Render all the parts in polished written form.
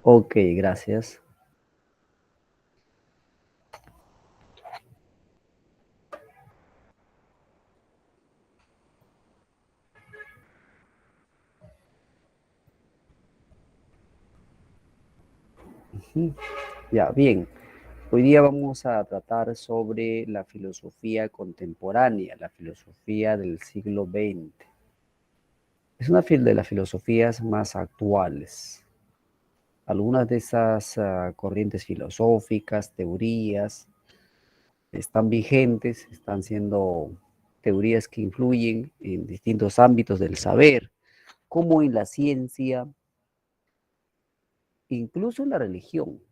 Ok, gracias. Ujú. Ya, bien. Hoy día vamos a tratar sobre la filosofía contemporánea, la filosofía del siglo XX. Es una de las filosofías más actuales. Algunas de esas corrientes filosóficas, teorías, están vigentes, están siendo teorías que influyen en distintos ámbitos del saber, como en la ciencia, incluso en la religión.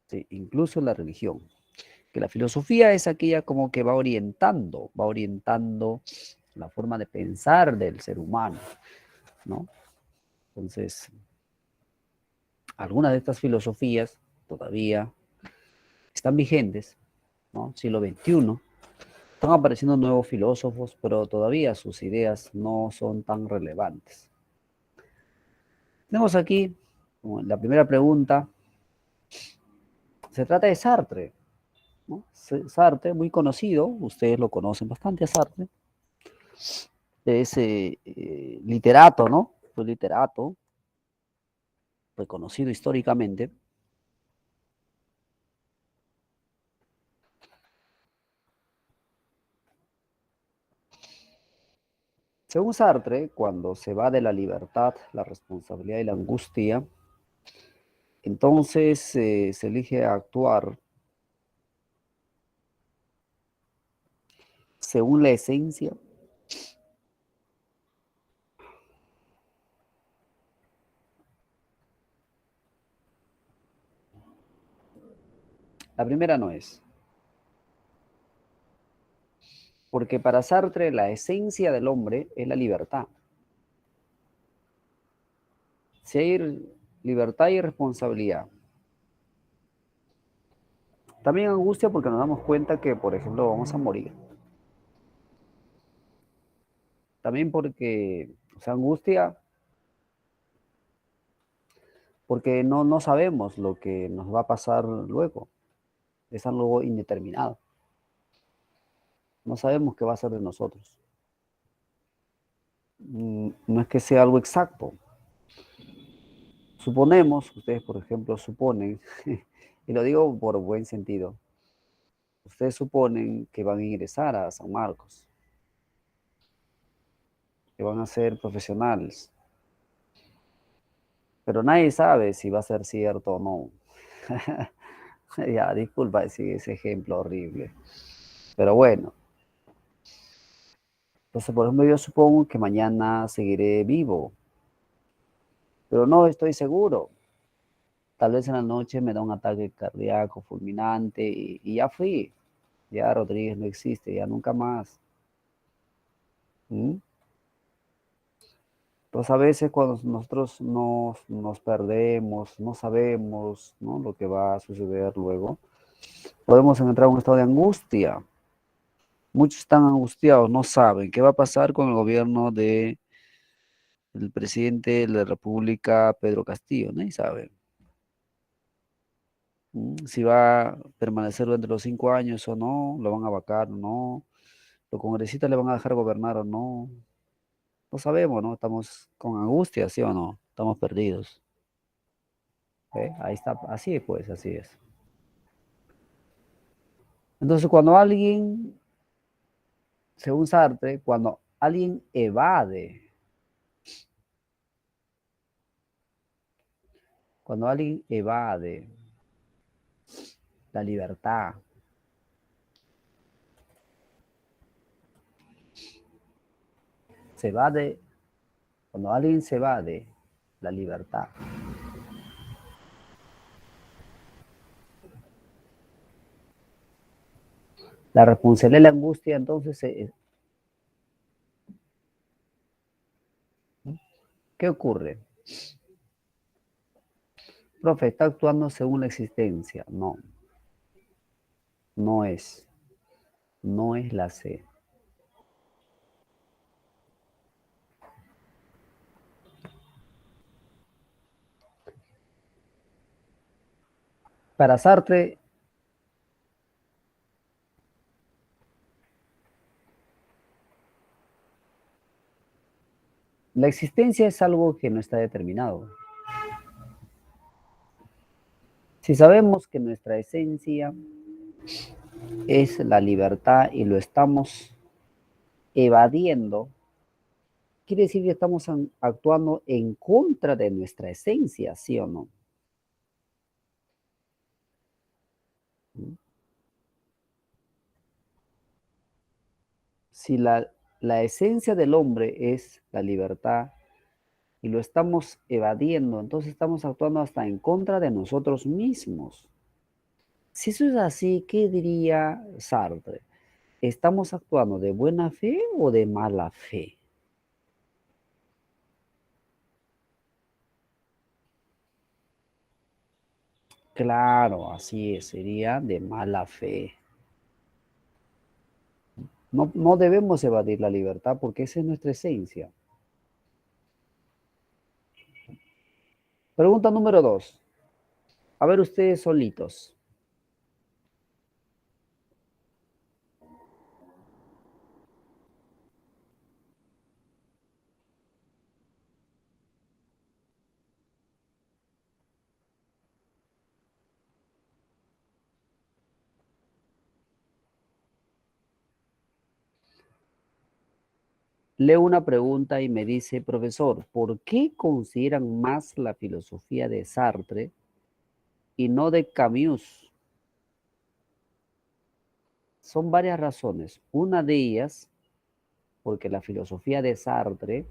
Sí, incluso en la religión. Que la filosofía es aquella como que va orientando la forma de pensar del ser humano, ¿no? Entonces, algunas de estas filosofías todavía están vigentes, ¿no? Siglo XXI. Están apareciendo nuevos filósofos, pero todavía sus ideas no son tan relevantes. Tenemos aquí la primera pregunta. Se trata de Sartre, ¿no? Sartre, muy conocido, ustedes lo conocen bastante a Sartre, es literato, ¿no? Fue literato, reconocido históricamente. Según Sartre, cuando se va de la libertad, la responsabilidad y la angustia, entonces se elige actuar según la esencia. La primera no es, porque para Sartre la esencia del hombre es la libertad. Si hay libertad y responsabilidad, también angustia porque nos damos cuenta que, por ejemplo, vamos a morir. También porque, o sea, angustia porque no sabemos lo que nos va a pasar luego. Es algo indeterminado. No sabemos qué va a ser de nosotros. No es que sea algo exacto. Suponemos, ustedes por ejemplo suponen, y lo digo por buen sentido, ustedes suponen que van a ingresar a San Marcos, que van a ser profesionales, pero nadie sabe si va a ser cierto o no. Ya, disculpa decir ese ejemplo horrible, pero bueno. Entonces, por ejemplo, yo supongo que mañana seguiré vivo, pero no estoy seguro. Tal vez en la noche me da un ataque cardíaco fulminante y ya fui. Ya Rodríguez no existe, ya nunca más. ¿Mm? Entonces a veces cuando nosotros nos perdemos, no sabemos, ¿no?, lo que va a suceder luego, podemos entrar en un estado de angustia. Muchos están angustiados, no saben qué va a pasar con el gobierno del presidente de la República, Pedro Castillo, nadie sabe. Si va a permanecer durante los 5 años o no, lo van a vacar o no, los congresistas le van a dejar gobernar o no, no sabemos, ¿no? Estamos con angustia, ¿sí o no? Estamos perdidos. Ahí está, así pues, así es. Entonces, según Sartre, cuando alguien evade, cuando alguien evade la libertad, se evade, cuando alguien se evade la libertad, la responsabilidad y la angustia, entonces, ¿qué ocurre? Profe, está actuando según la existencia. No, no es. No es la C. Para Sartre, la existencia es algo que no está determinado. Si sabemos que nuestra esencia es la libertad y lo estamos evadiendo, quiere decir que estamos actuando en contra de nuestra esencia, ¿sí o no? Si la esencia del hombre es la libertad y lo estamos evadiendo, entonces estamos actuando hasta en contra de nosotros mismos. Si eso es así, ¿qué diría Sartre? ¿Estamos actuando de buena fe o de mala fe? Claro, así es, sería de mala fe. No, no debemos evadir la libertad porque esa es nuestra esencia. Pregunta número 2. A ver ustedes solitos. Leo una pregunta y me dice, profesor, ¿por qué consideran más la filosofía de Sartre y no de Camus? Son varias razones. Una de ellas, porque la filosofía de Sartre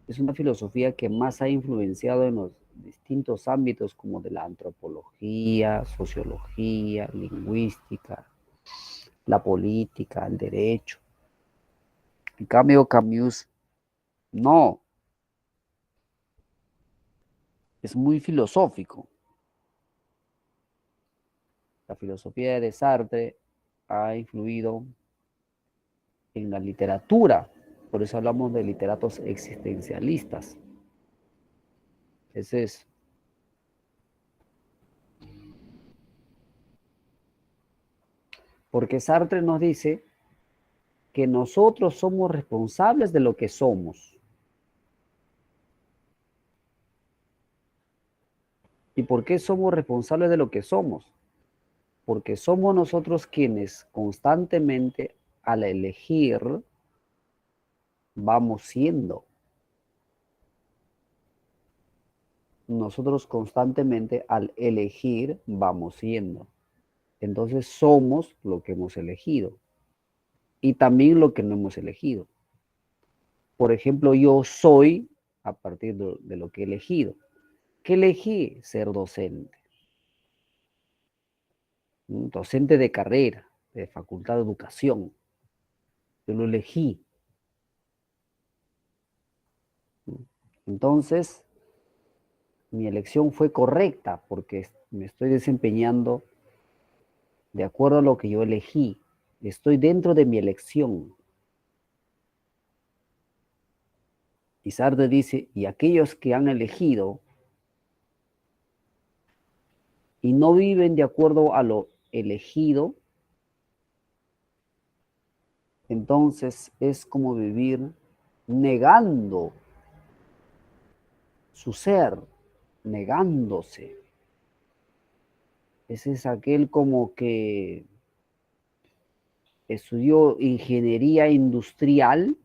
es una filosofía que más ha influenciado en los distintos ámbitos como de la antropología, sociología, lingüística, la política, el derecho. En cambio, Camus no, es muy filosófico. La filosofía de Sartre ha influido en la literatura, por eso hablamos de literatos existencialistas. Ese es, porque Sartre nos dice que nosotros somos responsables de lo que somos. ¿Y por qué somos responsables de lo que somos? Porque somos nosotros quienes constantemente al elegir vamos siendo. Nosotros constantemente al elegir vamos siendo. Entonces somos lo que hemos elegido y también lo que no hemos elegido. Por ejemplo, yo soy a partir de lo que he elegido. ¿Qué elegí? Ser docente. Docente de carrera, de facultad de educación. Yo lo elegí. Entonces, mi elección fue correcta porque me estoy desempeñando de acuerdo a lo que yo elegí. Estoy dentro de mi elección. Y Sartre dice, y aquellos que han elegido y no viven de acuerdo a lo elegido, entonces es como vivir negando su ser, negándose. Ese es aquel como que estudió ingeniería industrial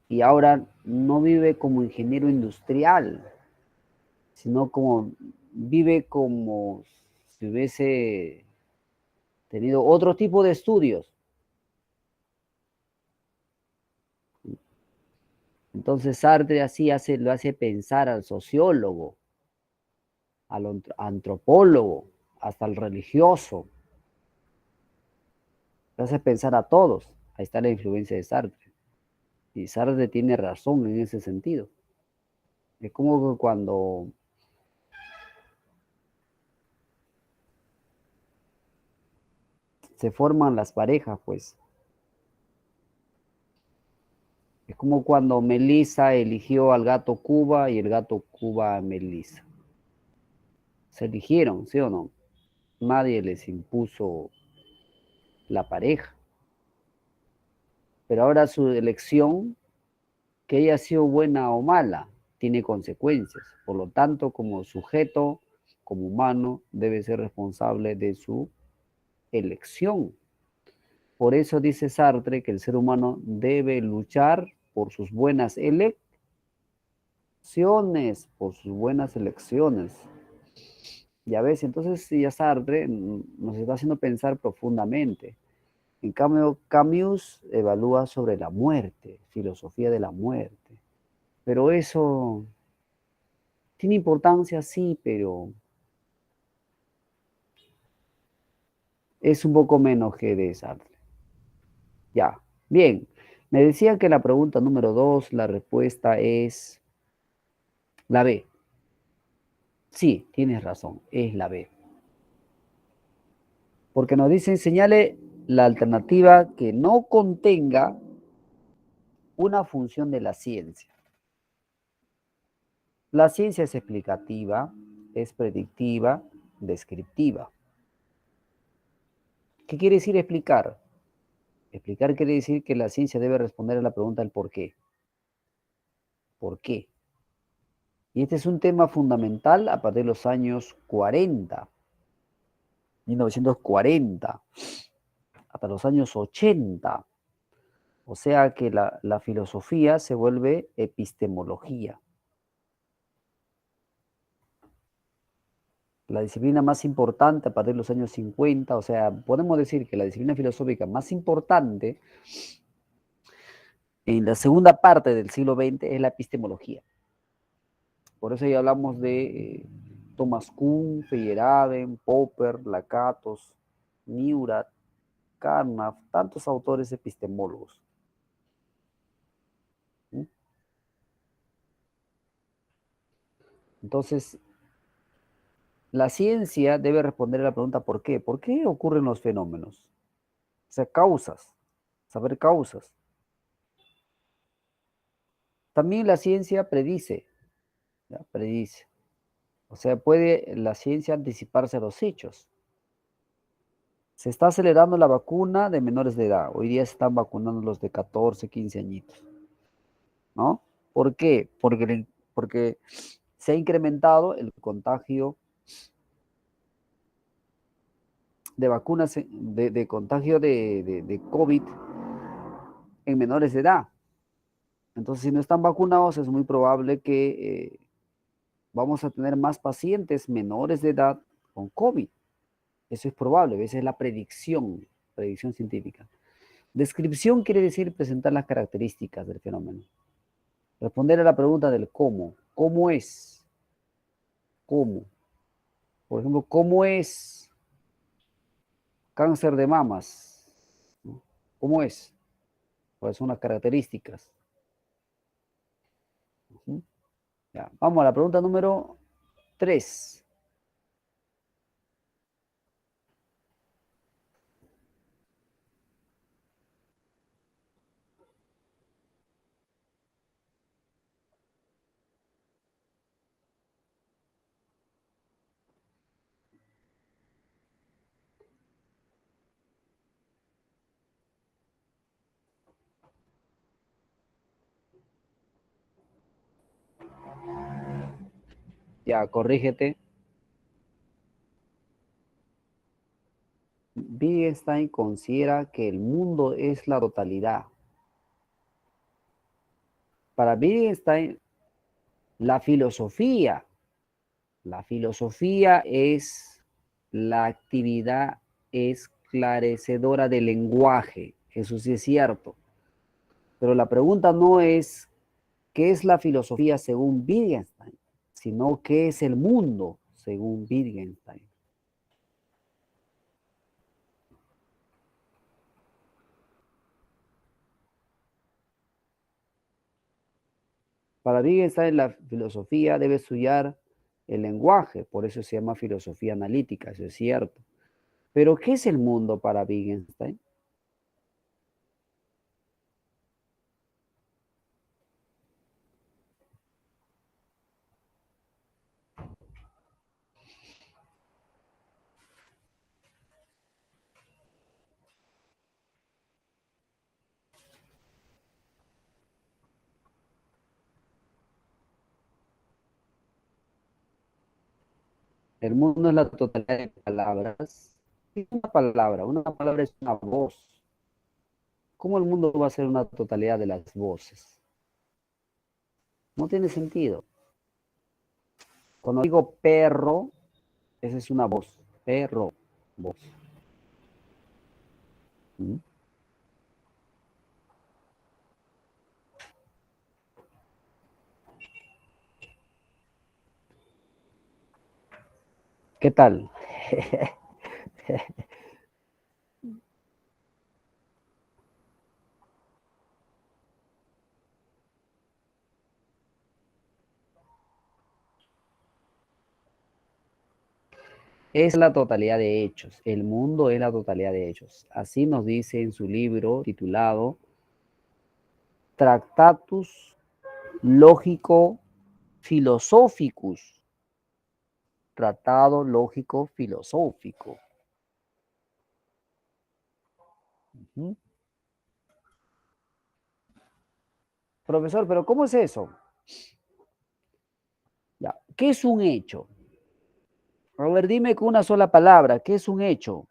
y ahora no vive como ingeniero industrial, sino como vive como si hubiese tenido otro tipo de estudios. Entonces Sartre así lo hace pensar al sociólogo, al antropólogo, hasta al religioso. Lo hace pensar a todos. Ahí está la influencia de Sartre. Y Sartre tiene razón en ese sentido. Es como que cuando se forman las parejas, pues. Es como cuando Melissa eligió al gato Cuba y el gato Cuba a Melissa. Se eligieron, ¿sí o no? Nadie les impuso la pareja. Pero ahora su elección, que haya sido buena o mala, tiene consecuencias. Por lo tanto, como sujeto, como humano, debe ser responsable de su elección. Por eso dice Sartre que el ser humano debe luchar por sus buenas elecciones, por sus buenas elecciones. Ya ves, entonces ya Sartre nos está haciendo pensar profundamente. En cambio, Camus evalúa sobre la muerte, filosofía de la muerte. Pero eso tiene importancia, sí, pero es un poco menos que de Sartre. Ya, bien. Me decían que la pregunta número 2, la respuesta es la B. Sí, tienes razón, es la B. Porque nos dicen señale la alternativa que no contenga una función de la ciencia. La ciencia es explicativa, es predictiva, descriptiva. ¿Qué quiere decir explicar? Explicar quiere decir que la ciencia debe responder a la pregunta del por qué. ¿Por qué? Y este es un tema fundamental a partir de los años 40, 1940, hasta los años 80. O sea que la filosofía se vuelve epistemología. La disciplina más importante a partir de los años 50, o sea, podemos decir que la disciplina filosófica más importante en la segunda parte del siglo XX es la epistemología. Por eso ya hablamos de Thomas Kuhn, Feyerabend, Popper, Lakatos, Neurath, Carnap, tantos autores epistemólogos. ¿Sí? Entonces, la ciencia debe responder a la pregunta ¿por qué? ¿Por qué ocurren los fenómenos? O sea, causas, saber causas. También la ciencia predice, ¿ya? Predice. O sea, puede la ciencia anticiparse a los hechos. Se está acelerando la vacuna de menores de edad. Hoy día se están vacunando los de 14, 15 añitos, ¿no? ¿Por qué? Porque se ha incrementado el contagio de vacunas, de contagio de COVID en menores de edad. Entonces, si no están vacunados, es muy probable que vamos a tener más pacientes menores de edad con COVID. Eso es probable, esa es la predicción científica. Descripción quiere decir presentar las características del fenómeno. Responder a la pregunta del cómo. ¿Cómo es? ¿Cómo? Por ejemplo, ¿cómo es cáncer de mamas? ¿No? ¿Cómo es? ¿Cuáles son las características? Uh-huh. Ya. Vamos a la pregunta número 3. Ya, corrígete. Wittgenstein considera que el mundo es la totalidad. Para Wittgenstein, la filosofía, la filosofía es la actividad esclarecedora del lenguaje. Eso sí es cierto. Pero la pregunta no es qué es la filosofía según Wittgenstein, sino qué es el mundo según Wittgenstein. Para Wittgenstein la filosofía debe estudiar el lenguaje, por eso se llama filosofía analítica, eso es cierto. Pero ¿qué es el mundo para Wittgenstein? El mundo es la totalidad de palabras. ¿Qué es una palabra? Una palabra es una voz. ¿Cómo el mundo va a ser una totalidad de las voces? No tiene sentido. Cuando digo perro, esa es una voz. Perro, voz. ¿Mm? ¿Qué tal? Es la totalidad de hechos. El mundo es la totalidad de hechos. Así nos dice en su libro titulado Tractatus Lógico Philosophicus. Tratado lógico filosófico. ¿Mm? Profesor, pero ¿cómo es eso? Ya. ¿Qué es un hecho? A ver, dime con una sola palabra, ¿qué es un hecho?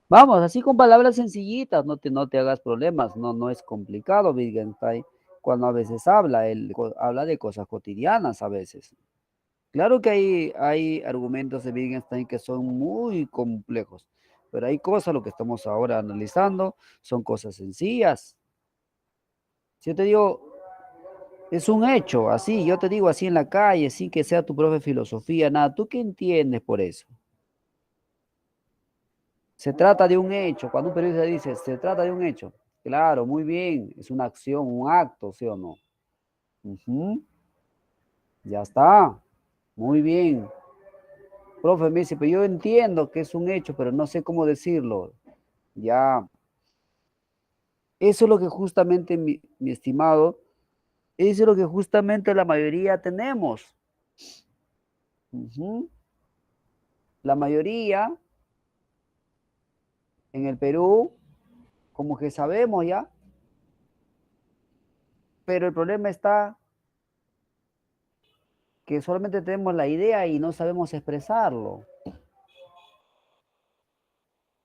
Vamos, así con palabras sencillitas, no te hagas problemas, no es complicado, Wittgenstein, cuando a veces habla, él habla de cosas cotidianas a veces. Claro que hay argumentos de Wittgenstein que son muy complejos, pero hay cosas, lo que estamos ahora analizando, son cosas sencillas. Si yo te digo, es un hecho, así, yo te digo así en la calle, sin que sea tu profe de filosofía, nada, ¿tú qué entiendes por eso? Se trata de un hecho. Cuando un periodista dice, se trata de un hecho. Claro, muy bien. Es una acción, un acto, ¿sí o no? Ujú. Ya está. Muy bien. Profe, me dice, pero yo entiendo que es un hecho, pero no sé cómo decirlo. Ya. Eso es lo que justamente, mi estimado, eso es lo que justamente la mayoría tenemos. Ujú. La mayoría en el Perú, como que sabemos ya, pero el problema está que solamente tenemos la idea y no sabemos expresarlo.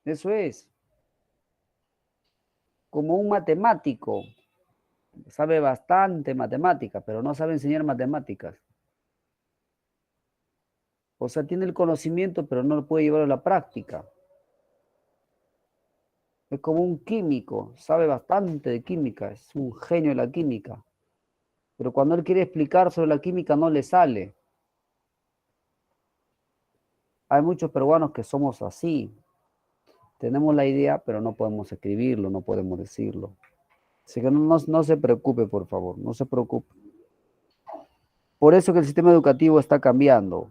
Eso es, como un matemático, sabe bastante matemática, pero no sabe enseñar matemáticas. O sea, tiene el conocimiento, pero no lo puede llevar a la práctica. Es como un químico, sabe bastante de química, es un genio de la química, pero cuando él quiere explicar sobre la química no le sale. Hay muchos peruanos que somos así, tenemos la idea, pero no podemos escribirlo, no podemos decirlo. Así que no se preocupe, por favor, no se preocupe. Por eso que el sistema educativo está cambiando.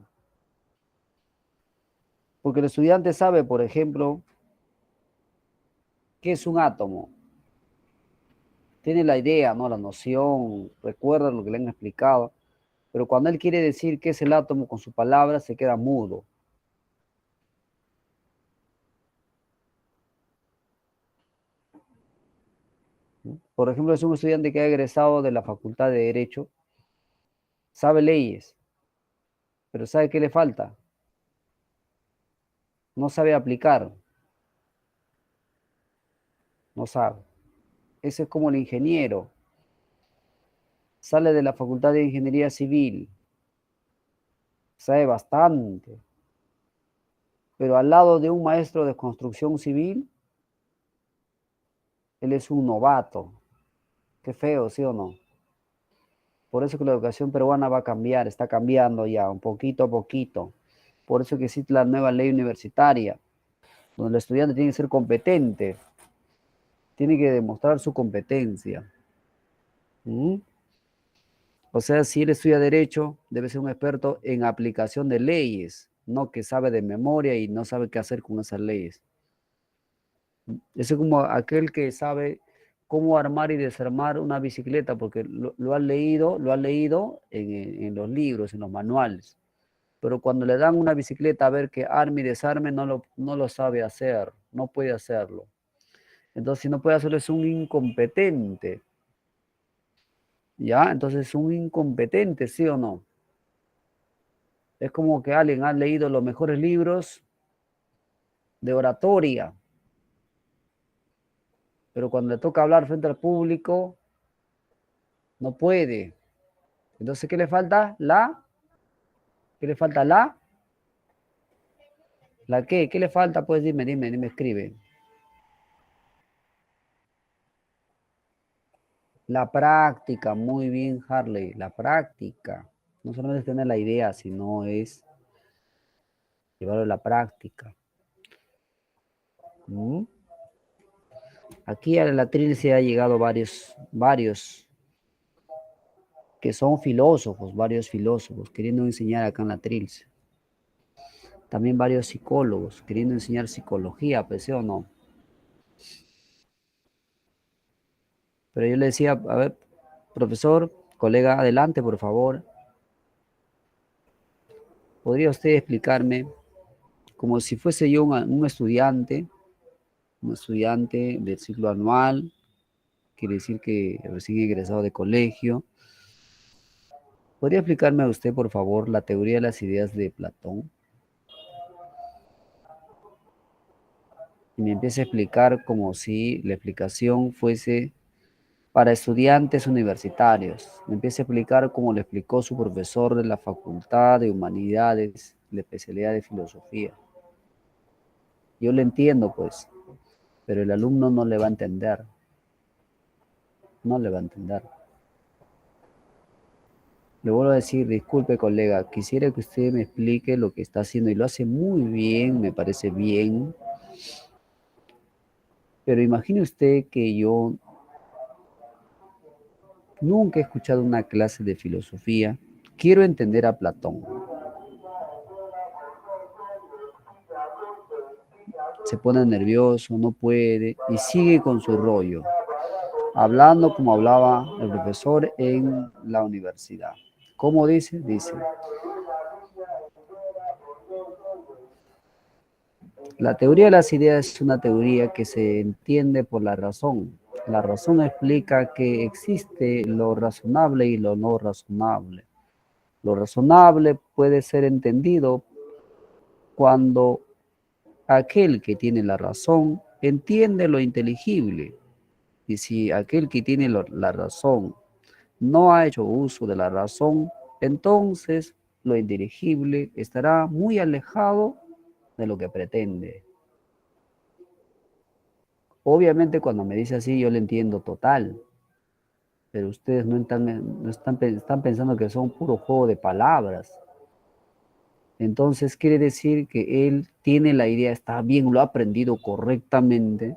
Porque el estudiante sabe, por ejemplo, qué es un átomo. Tiene la idea, ¿no? La noción, recuerda lo que le han explicado. Pero cuando él quiere decir qué es el átomo con su palabra, se queda mudo. ¿No? Por ejemplo, es un estudiante que ha egresado de la Facultad de Derecho, sabe leyes, pero ¿sabe qué le falta? No sabe aplicar, no sabe. Ese es como el ingeniero. Sale de la Facultad de Ingeniería Civil, sabe bastante, pero al lado de un maestro de construcción civil, él es un novato. Qué feo, ¿sí o no? Por eso que la educación peruana va a cambiar, está cambiando ya, un poquito a poquito. Por eso que existe la nueva ley universitaria, donde el estudiante tiene que ser competente, tiene que demostrar su competencia. ¿Mm? O sea, si él estudia derecho, debe ser un experto en aplicación de leyes, no que sabe de memoria y no sabe qué hacer con esas leyes. Eso es como aquel que sabe cómo armar y desarmar una bicicleta, porque lo ha leído en los libros, en los manuales. Pero cuando le dan una bicicleta a ver que arme y desarme, no lo sabe hacer, no puede hacerlo. Entonces, si no puede hacerlo, es un incompetente. ¿Ya? Entonces, es un incompetente, ¿sí o no? Es como que alguien ha leído los mejores libros de oratoria, pero cuando le toca hablar frente al público, no puede. Entonces, ¿qué le falta? ¿Qué le falta? ¿La qué? ¿Qué le falta? Pues dime, escribe. La práctica, muy bien, Harley, la práctica. No solamente es tener la idea, sino es llevarlo a la práctica. ¿Mm? Aquí a la tril se ha llegado varios que son filósofos, varios filósofos queriendo enseñar acá en la Trilce. También varios psicólogos queriendo enseñar psicología, pues, ¿sí o no? Pero yo le decía, a ver, profesor, colega, adelante, por favor. ¿Podría usted explicarme, como si fuese yo un estudiante del ciclo anual, quiere decir que recién egresado de colegio? ¿Podría explicarme a usted, por favor, la teoría de las ideas de Platón? Y me empieza a explicar como si la explicación fuese para estudiantes universitarios. Me empieza a explicar como le explicó su profesor de la Facultad de Humanidades, la especialidad de Filosofía. Yo le entiendo, pues, pero el alumno no le va a entender. No le va a entender. Le vuelvo a decir, disculpe, colega, quisiera que usted me explique lo que está haciendo y lo hace muy bien, me parece bien, pero imagine usted que yo nunca he escuchado una clase de filosofía. Quiero entender a Platón. Se pone nervioso, no puede y sigue con su rollo, hablando como hablaba el profesor en la universidad. ¿Cómo dice? Dice, la teoría de las ideas es una teoría que se entiende por la razón. La razón explica que existe lo razonable y lo no razonable. Lo razonable puede ser entendido cuando aquel que tiene la razón entiende lo inteligible. Y si aquel que tiene la razón no ha hecho uso de la razón, entonces lo indirigible estará muy alejado de lo que pretende. Obviamente cuando me dice así yo le entiendo total, pero ustedes están pensando que son puro juego de palabras. Entonces quiere decir que él tiene la idea, está bien, lo ha aprendido correctamente,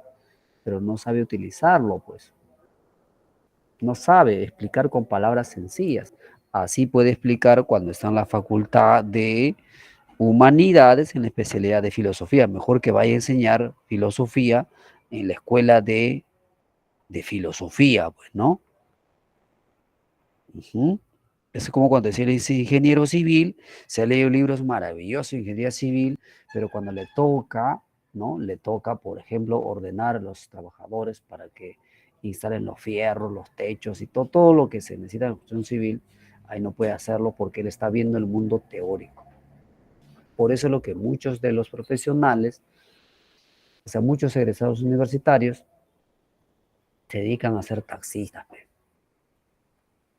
pero no sabe utilizarlo, pues. No sabe explicar con palabras sencillas. Así puede explicar cuando está en la facultad de humanidades en la especialidad de filosofía. Mejor que vaya a enseñar filosofía en la escuela de filosofía, pues, ¿no? Ujú. Es como cuando decía, dice ingeniero civil, se ha leído libros maravillosos de ingeniería civil, pero cuando le toca, ¿no? Le toca, por ejemplo, ordenar a los trabajadores para que instalen los fierros, los techos y todo lo que se necesita en la construcción civil, ahí no puede hacerlo porque él está viendo el mundo teórico. Por eso es lo que muchos de los profesionales, o sea, muchos egresados universitarios, se dedican a ser taxistas,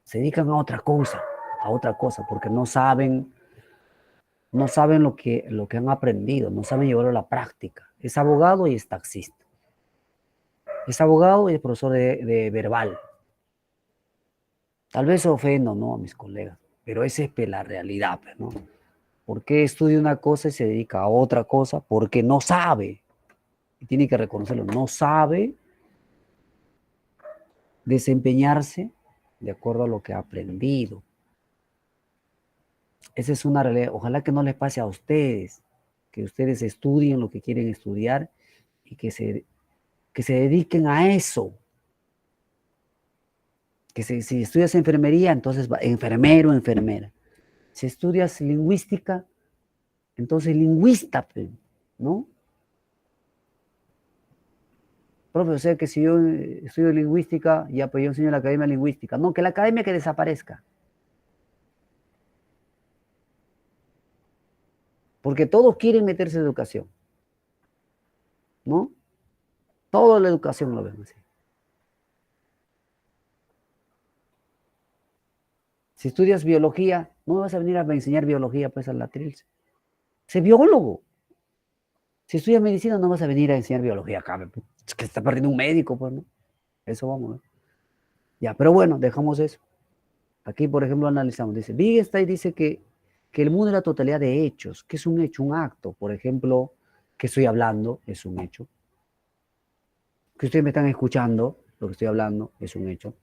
se dedican a otra cosa, porque no saben lo que han aprendido, no saben llevarlo a la práctica. Es abogado y es taxista. Es abogado y es profesor de verbal. Tal vez ofendo, ¿no? A mis colegas, pero esa es la realidad, ¿no? ¿Por qué estudia una cosa y se dedica a otra cosa? Porque no sabe. Y tiene que reconocerlo. No sabe desempeñarse de acuerdo a lo que ha aprendido. Esa es una realidad. Ojalá que no les pase a ustedes, que ustedes estudien lo que quieren estudiar y que se dediquen a eso. Si estudias enfermería, entonces enfermero, enfermera. Si estudias lingüística, Entonces, lingüista, ¿no? Profe, o sea que si yo estudio lingüística, ya pues yo enseño en la academia lingüística. No, que la academia que desaparezca. Porque todos quieren meterse en educación, ¿no? Toda la educación lo ven así. Si estudias biología, no vas a venir a enseñar biología pues al latril. Sé biólogo. Si estudias medicina, no vas a venir a enseñar biología acá. Es que está perdiendo un médico, pues, ¿no? Eso vamos, ¿no? Ya, pero bueno, dejamos eso. Aquí, por ejemplo, analizamos. Dice, Wittgenstein dice que el mundo es la totalidad de hechos. ¿Qué es un hecho? Un acto. Por ejemplo, que estoy hablando es un hecho. Que ustedes me están escuchando, lo que estoy hablando es un hecho.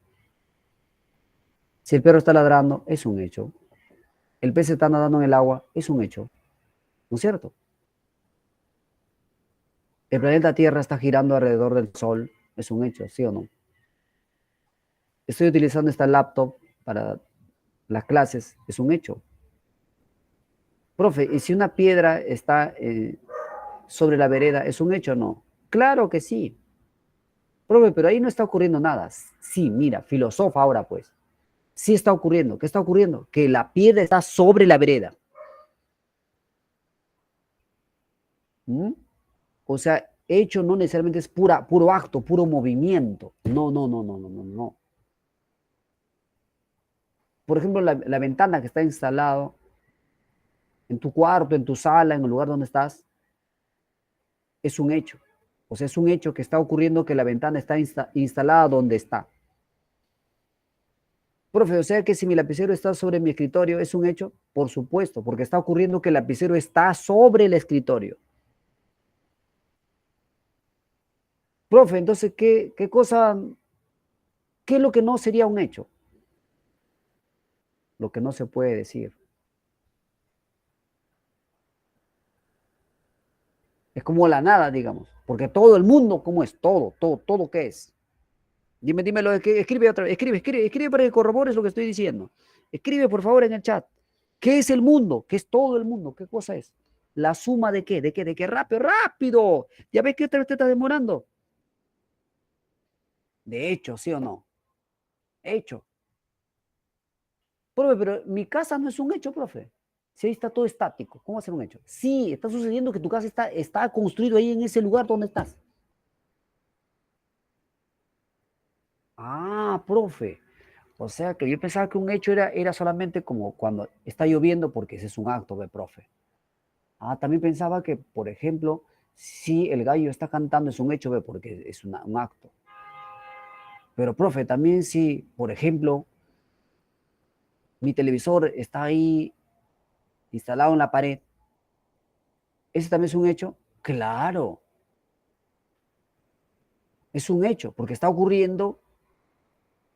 Si el perro está ladrando, es un hecho. El pez está nadando en el agua, es un hecho. ¿No es cierto? El planeta Tierra está girando alrededor del Sol, es un hecho, ¿sí o no? Estoy utilizando esta laptop para las clases, es un hecho. Profe, ¿y si una piedra está sobre la vereda, es un hecho o no? Claro que sí. Profe, pero ahí no está ocurriendo nada. Sí, mira, filosofa ahora pues. Sí está ocurriendo. ¿Qué está ocurriendo? Que la piedra está sobre la vereda. ¿Mm? O sea, hecho no necesariamente es puro acto, puro movimiento. No, no, no, no, no, no, no. Por ejemplo, la ventana que está instalado en tu cuarto, en tu sala, en el lugar donde estás, es un hecho. O sea, es un hecho que está ocurriendo que la ventana está instalada donde está. Profe, o sea que si mi lapicero está sobre mi escritorio, ¿es un hecho? Por supuesto, porque está ocurriendo que el lapicero está sobre el escritorio. Profe, entonces, ¿qué cosa, qué es lo que no sería un hecho? Lo que no se puede decir. Es como la nada, digamos, porque todo el mundo, ¿cómo es? Todo, ¿qué es? Dime lo que escribe otra vez, escribe para que corrobores lo que estoy diciendo. Escribe, por favor, en el chat. ¿Qué es el mundo? ¿Qué es todo el mundo? ¿Qué cosa es? ¿La suma de qué? ¿De qué? ¿De qué? Rápido, rápido. ¿Ya ves que otra vez te está demorando? De hecho, ¿sí o no? Hecho. Profe, pero mi casa no es un hecho, profe. Si ahí está todo estático, ¿cómo va a ser un hecho? Sí, está sucediendo que tu casa está construido ahí en ese lugar donde estás. Ah, profe. O sea que yo pensaba que un hecho era solamente como cuando está lloviendo, porque ese es un acto, ve, profe. Ah, también pensaba que, por ejemplo, si el gallo está cantando es un hecho, ve, porque es un acto. Pero, profe, también si, por ejemplo, mi televisor está ahí instalado en la pared, ¿ese también es un hecho? Claro, es un hecho, porque está ocurriendo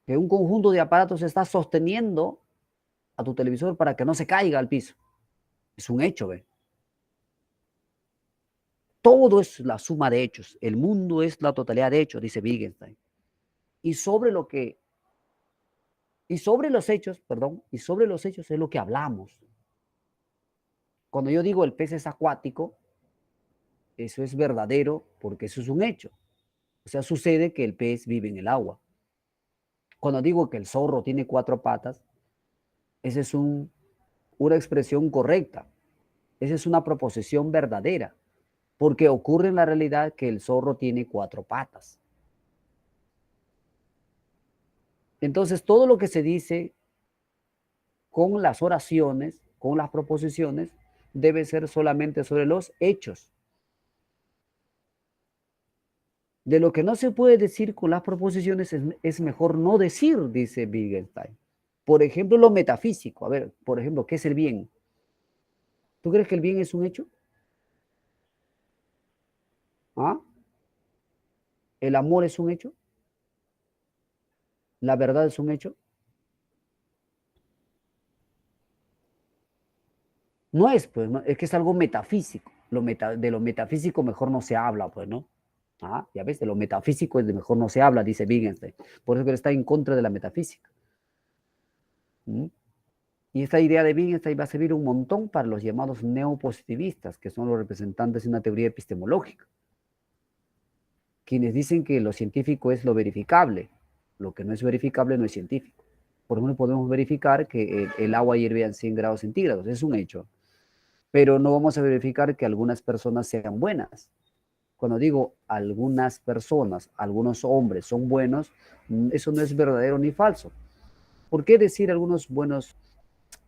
que un conjunto de aparatos está sosteniendo a tu televisor para que no se caiga al piso. Es un hecho, ve. Todo es la suma de hechos. El mundo es la totalidad de hechos, dice Wittgenstein. Y sobre lo que, y sobre los hechos, perdón, y sobre los hechos es lo que hablamos. Cuando yo digo el pez es acuático, eso es verdadero porque eso es un hecho. O sea, sucede que el pez vive en el agua. Cuando digo que el zorro tiene cuatro patas, esa es una expresión correcta. Esa es una proposición verdadera, porque ocurre en la realidad que el zorro tiene cuatro patas. Entonces, todo lo que se dice con las oraciones, con las proposiciones, debe ser solamente sobre los hechos. De lo que no se puede decir con las proposiciones es mejor no decir, dice Wittgenstein. Por ejemplo, lo metafísico. A ver, por ejemplo, ¿qué es el bien? ¿Tú crees que el bien es un hecho? ¿Ah? ¿El amor es un hecho? ¿La verdad es un hecho? No es, pues, no, es que es algo metafísico. De lo metafísico mejor no se habla, pues, ¿no? Ah, ya ves, de lo metafísico es de mejor no se habla, dice Wittgenstein. Por eso que él está en contra de la metafísica. ¿Mm? Y esta idea de Wittgenstein va a servir un montón para los llamados neopositivistas, que son los representantes de una teoría epistemológica, quienes dicen que lo científico es lo verificable, lo que no es verificable no es científico. Por ejemplo, podemos verificar que el agua hierve a 100 grados centígrados, es un hecho, pero no vamos a verificar que algunas personas sean buenas. Cuando digo algunas personas, algunos hombres son buenos, eso no es verdadero ni falso. ¿Por qué decir algunos buenos,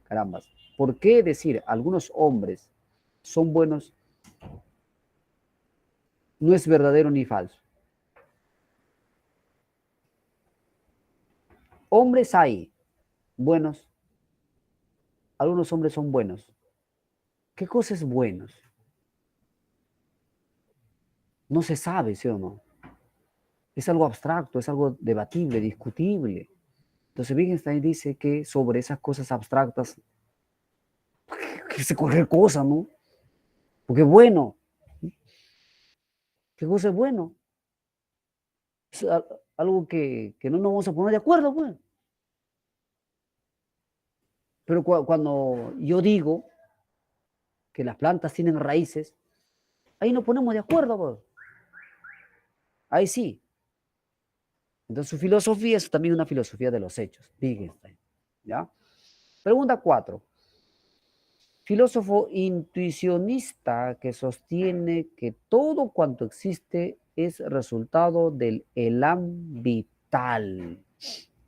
carambas? ¿Por qué decir algunos hombres son buenos no es verdadero ni falso? Hombres hay buenos, algunos hombres son buenos. ¿Qué cosa es buenos? No se sabe, ¿sí o no? Es algo abstracto, es algo debatible, discutible. Entonces Wittgenstein dice que sobre esas cosas abstractas, que se cualquier cosa, ¿no? Porque es bueno. ¿Qué cosa es bueno? Es algo que no nos vamos a poner de acuerdo, pues. Pero cuando yo digo que las plantas tienen raíces, ahí nos ponemos de acuerdo, pues. Ahí sí. Entonces su filosofía es también una filosofía de los hechos, Wittgenstein. ¿Ya? Pregunta 4. Filósofo intuicionista que sostiene que todo cuanto existe es resultado del elan vital.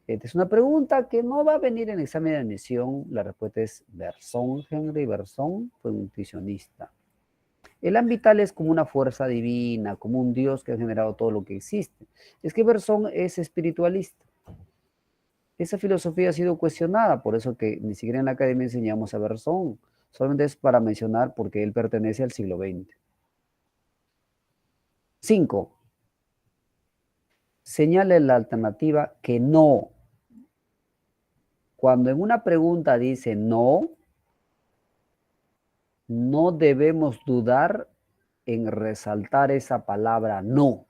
Esta es una pregunta que no va a venir en el examen de admisión. La respuesta es Bergson. Henry Bergson fue un intuicionista. El vital es como una fuerza divina, como un Dios que ha generado todo lo que existe. Es que Bergson es espiritualista. Esa filosofía ha sido cuestionada, por eso que ni siquiera en la academia enseñamos a Bergson. Solamente es para mencionar porque él pertenece al siglo XX. 5. Señale la alternativa que no. Cuando en una pregunta dice no, no debemos dudar en resaltar esa palabra no.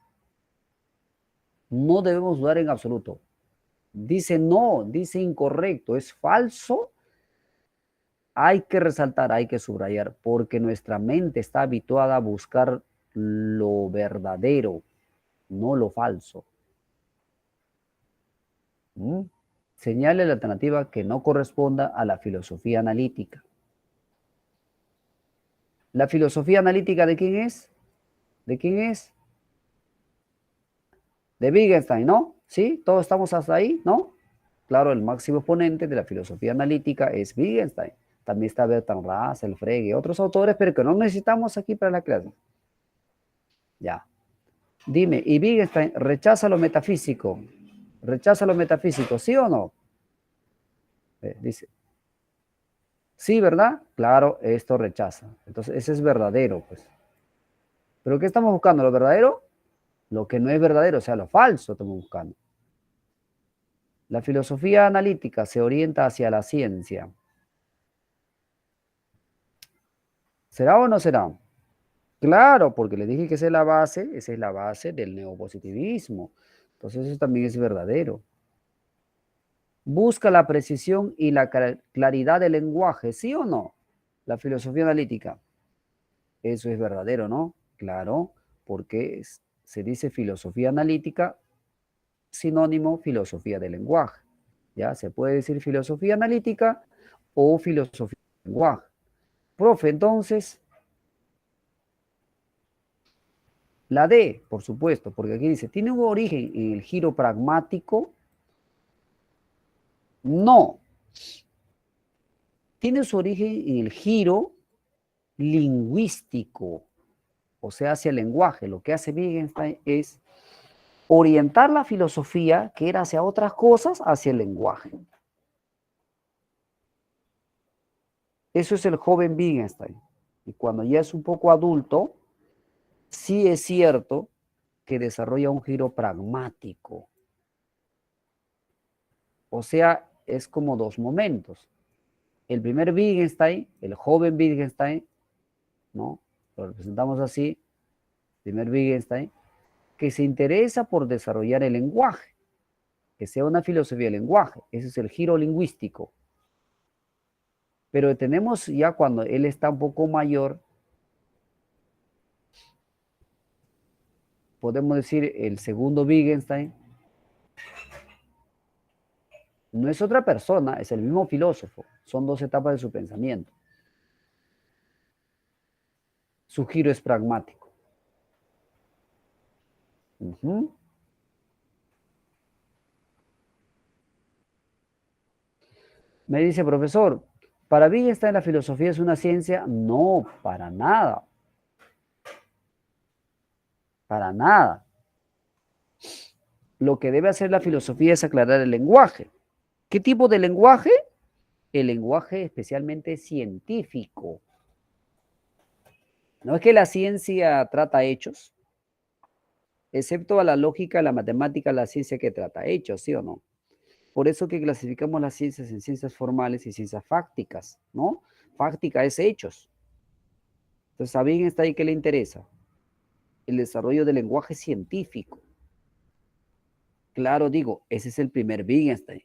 No debemos dudar en absoluto. Dice no, dice incorrecto, es falso. Hay que resaltar, hay que subrayar, porque nuestra mente está habituada a buscar lo verdadero, no lo falso. ¿Mm? Señale la alternativa que no corresponda a la filosofía analítica. ¿La filosofía analítica de quién es? ¿De quién es? De Wittgenstein, ¿no? ¿Sí? ¿Todos estamos hasta ahí? ¿No? Claro, el máximo exponente de la filosofía analítica es Wittgenstein. También está Bertrand Russell, Frege, otros autores, pero que no necesitamos aquí para la clase. Ya. Dime, ¿y Wittgenstein rechaza lo metafísico? ¿Rechaza lo metafísico, sí o no? Dice, sí, ¿verdad? Claro, esto rechaza. Entonces, ese es verdadero, pues. ¿Pero qué estamos buscando? ¿Lo verdadero? Lo que no es verdadero, o sea, lo falso estamos buscando. La filosofía analítica se orienta hacia la ciencia. ¿Será o no será? Claro, porque le dije que esa es la base del neopositivismo. Entonces, eso también es verdadero. Busca la precisión y la claridad del lenguaje, ¿sí o no? La filosofía analítica. Eso es verdadero, ¿no? Claro, porque se dice filosofía analítica, sinónimo filosofía del lenguaje. ¿Ya? Se puede decir filosofía analítica o filosofía del lenguaje. Profe, entonces, la D, por supuesto, porque aquí dice, ¿tiene un origen en el giro pragmático? No. Tiene su origen en el giro lingüístico, o sea, hacia el lenguaje. Lo que hace Wittgenstein es orientar la filosofía, que era hacia otras cosas, hacia el lenguaje. Eso es el joven Wittgenstein. Y cuando ya es un poco adulto, sí es cierto que desarrolla un giro pragmático. O sea, es como dos momentos. El primer Wittgenstein, el joven Wittgenstein, ¿no? Lo representamos así, primer Wittgenstein, que se interesa por desarrollar el lenguaje, que sea una filosofía del lenguaje. Ese es el giro lingüístico. Pero tenemos ya cuando él está un poco mayor, podemos decir el segundo Wittgenstein, no es otra persona, es el mismo filósofo. Son dos etapas de su pensamiento. Su giro es pragmático. Ujú. Me dice, profesor, ¿para Wittgenstein la filosofía es una ciencia? No, para nada. Para nada. Lo que debe hacer la filosofía es aclarar el lenguaje. ¿Qué tipo de lenguaje? El lenguaje especialmente científico. No es que la ciencia trata hechos, excepto a la lógica, la matemática, la ciencia que trata hechos, ¿sí o no? Por eso que clasificamos las ciencias en ciencias formales y ciencias fácticas, ¿no? Fáctica es hechos. Entonces, ¿a bien está ahí que le interesa? El desarrollo del lenguaje científico. Claro, digo, ese es el primer Wittgenstein.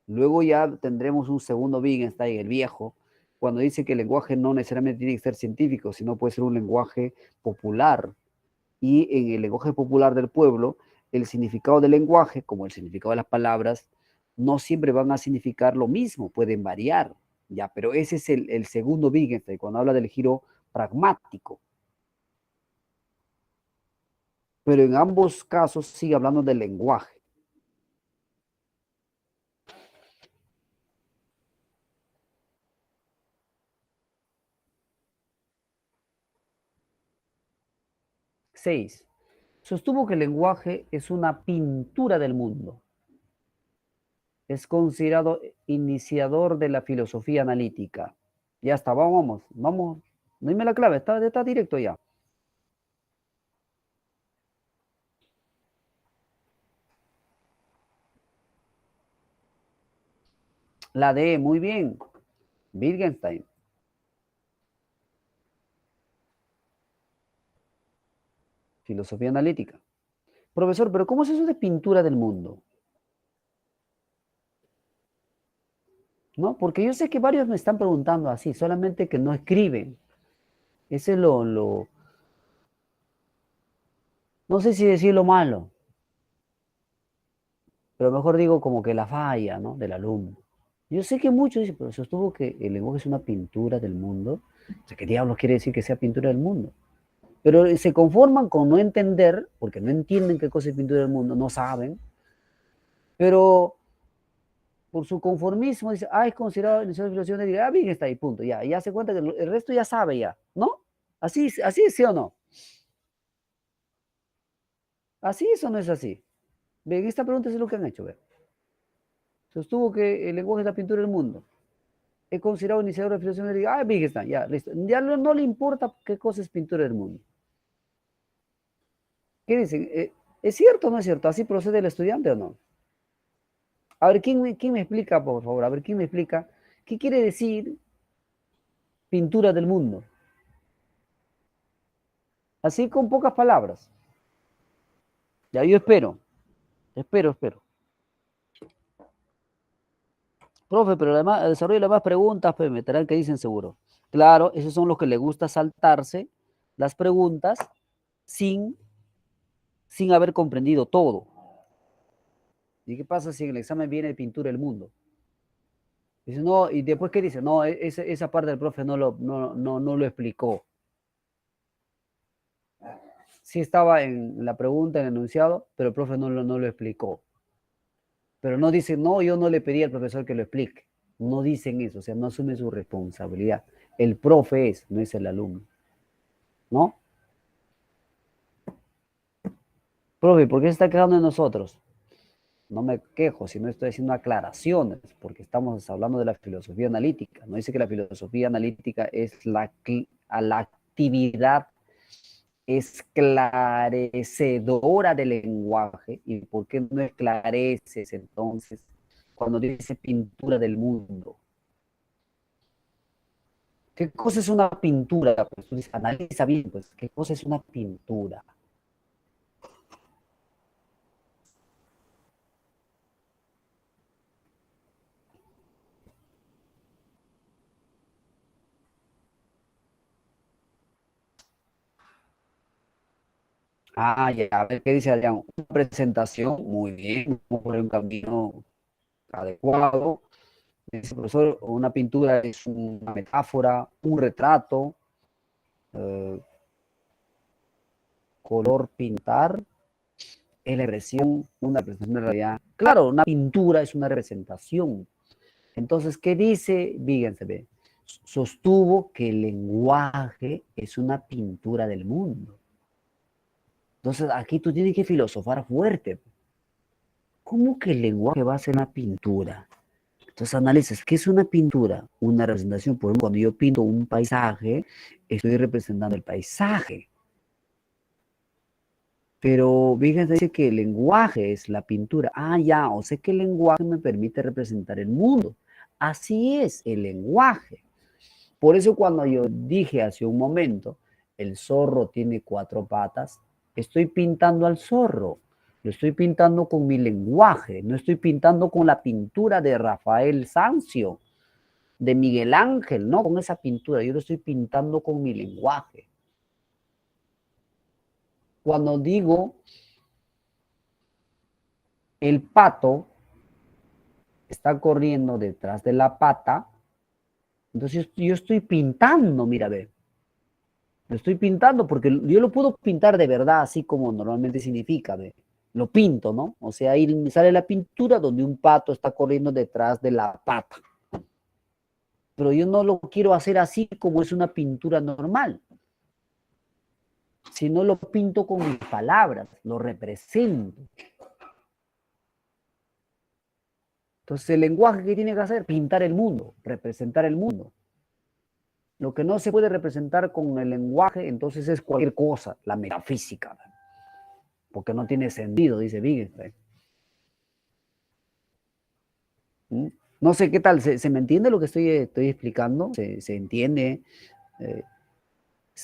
Luego ya tendremos un segundo Wittgenstein, el viejo, cuando dice que el lenguaje no necesariamente tiene que ser científico, sino puede ser un lenguaje popular. Y en el lenguaje popular del pueblo, el significado del lenguaje, como el significado de las palabras, no siempre van a significar lo mismo, pueden variar. Ya, pero ese es el segundo Wittgenstein, cuando habla del giro pragmático. Pero en ambos casos sigue hablando del lenguaje. Seis. Sostuvo que el lenguaje es una pintura del mundo. Es considerado iniciador de la filosofía analítica. Ya está, vamos. No dime la clave, está directo ya. La D, muy bien. Wittgenstein, filosofía analítica. Profesor, pero ¿cómo es eso de pintura del mundo? ¿No? Porque yo sé que varios me están preguntando así, solamente que no escriben. Ese es no sé si decir lo malo, pero mejor digo como que la falla, ¿no? Del alumno. Yo sé que muchos dicen, pero sostuvo que el lenguaje es una pintura del mundo. O sea, ¿qué diablos quiere decir que sea pintura del mundo? Pero se conforman con no entender, porque no entienden qué cosa es pintura del mundo, no saben, pero por su conformismo dice, es considerado iniciación de filosofía, y bien está ahí, punto, ya se cuenta que el resto ya sabe ya, ¿no? Así es, ¿sí o no? ¿Así es o no es así? Ven, esta pregunta es lo que han hecho, ver. Sostuvo que el lenguaje es la pintura del mundo. He considerado iniciador de filosofía, y digo, bien está, ya, listo. Ya no le importa qué cosa es pintura del mundo. ¿Qué dicen? ¿Es cierto o no es cierto? ¿Así procede el estudiante o no? A ver, ¿quién me explica, por favor? A ver, ¿quién me explica qué quiere decir pintura del mundo? Así con pocas palabras. Ya yo espero. Profe, pero además, al desarrollo de las más preguntas, pues meterán que dicen seguro. Claro, esos son los que le gusta saltarse las preguntas sin, sin haber comprendido todo. ¿Y qué pasa si en el examen viene pintura del mundo? Dice, no, y después, ¿qué dice? No, esa parte del profe no lo explicó. Sí estaba en la pregunta, en el enunciado, pero el profe no lo explicó. Pero no dicen, no, yo no le pedí al profesor que lo explique. No dicen eso, o sea, no asumen su responsabilidad. El profe es, no es el alumno, ¿no? Profe, ¿por qué se está quejando de nosotros? No me quejo, sino estoy haciendo aclaraciones, porque estamos hablando de la filosofía analítica. No dice que la filosofía analítica es la actividad esclarecedora del lenguaje. ¿Y por qué no esclareces entonces cuando dice pintura del mundo? ¿Qué cosa es una pintura? Pues tú dices, analiza bien, pues, ¿qué cosa es una pintura? Ah, ya, a ver qué dice Adrián. Una presentación, muy bien, por un camino adecuado. Dice el profesor, una pintura es una metáfora, un retrato, eh, color pintar, es la expresión, una representación de realidad. Claro, una pintura es una representación. Entonces, ¿qué dice? Fíjense, ve, sostuvo que el lenguaje es una pintura del mundo. Entonces, aquí tú tienes que filosofar fuerte. ¿Cómo que el lenguaje va a ser una pintura? Entonces analices, ¿qué es una pintura? Una representación. Por ejemplo, cuando yo pinto un paisaje, estoy representando el paisaje. Pero fíjense, dice que el lenguaje es la pintura. Ah, ya, o sea que el lenguaje me permite representar el mundo. Así es, el lenguaje. Por eso cuando yo dije hace un momento, el zorro tiene cuatro patas, estoy pintando al zorro. Lo estoy pintando con mi lenguaje, no estoy pintando con la pintura de Rafael Sanzio, de Miguel Ángel, no con esa pintura, yo lo estoy pintando con mi lenguaje. Cuando digo el pato está corriendo detrás de la pata, entonces yo estoy pintando, mira, ve, lo estoy pintando porque yo lo puedo pintar de verdad, así como normalmente significa, ve. Lo pinto, ¿no? O sea, ahí me sale la pintura donde un pato está corriendo detrás de la pata. Pero yo no lo quiero hacer así como es una pintura normal, sino lo pinto con mis palabras, lo represento. Entonces, el lenguaje que tiene que hacer, pintar el mundo, representar el mundo. Lo que no se puede representar con el lenguaje, entonces es cualquier cosa, la metafísica, porque no tiene sentido, dice Wittgenstein. ¿Mm? No sé qué tal, ¿se me entiende lo que estoy explicando? ¿Se entiende? Eh,